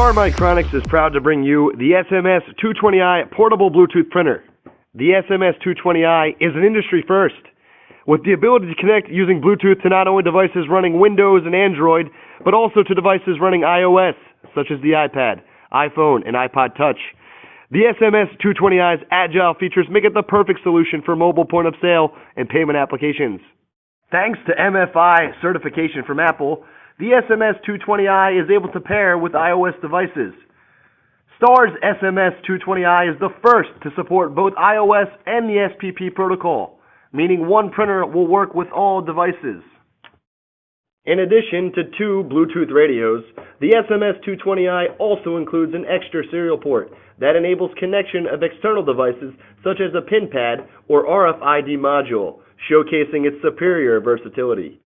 Star Micronics is proud to bring you the SMS220i portable Bluetooth printer. The SMS220i is an industry first, with the ability to connect using Bluetooth to not only devices running Windows and Android, but also to devices running iOS, such as the iPad, iPhone, and iPod Touch. The SMS220i's agile features make it the perfect solution for mobile point-of-sale and payment applications. Thanks to MFI certification from Apple, the SMS220i is able to pair with iOS devices. Star's SMS220i is the first to support both iOS and the SPP protocol, meaning one printer will work with all devices. In addition to 2 Bluetooth radios, the SMS220i also includes an extra serial port that enables connection of external devices such as a pin pad or RFID module, showcasing its superior versatility.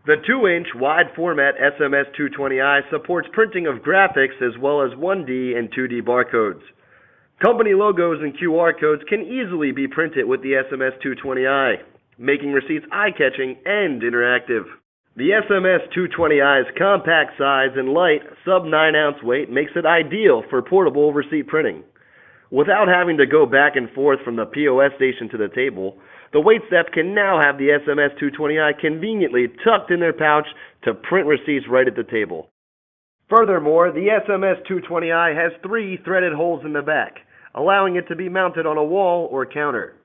The 2-inch wide-format SMS220i supports printing of graphics as well as 1D and 2D barcodes. Company logos and QR codes can easily be printed with the SMS220i, making receipts eye-catching and interactive. The SMS220i's compact size and light, sub-9-ounce weight makes it ideal for portable receipt printing. Without having to go back and forth from the POS station to the table, the waitstaff can now have the SMS220i conveniently tucked in their pouch to print receipts right at the table. Furthermore, the SMS220i has 3 threaded holes in the back, allowing it to be mounted on a wall or counter.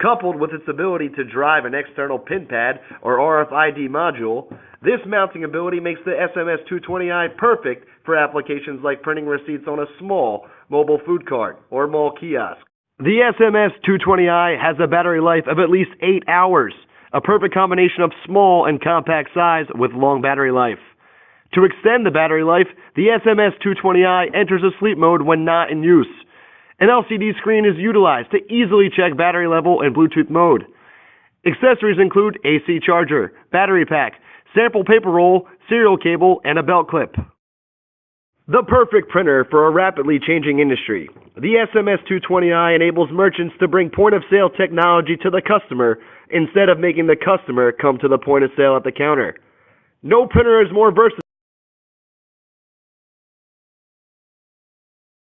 Coupled with its ability to drive an external pin pad or RFID module, this mounting ability makes the SMS220i perfect for applications like printing receipts on a small mobile food cart or mall kiosk. The SMS220i has a battery life of at least 8 hours, a perfect combination of small and compact size with long battery life. To extend the battery life, the SMS220i enters a sleep mode when not in use. An LCD screen is utilized to easily check battery level in Bluetooth mode. Accessories include AC charger, battery pack, sample paper roll, serial cable, and a belt clip. The perfect printer for a rapidly changing industry. The SMS220i enables merchants to bring point-of-sale technology to the customer instead of making the customer come to the point of sale at the counter. No printer is more versatile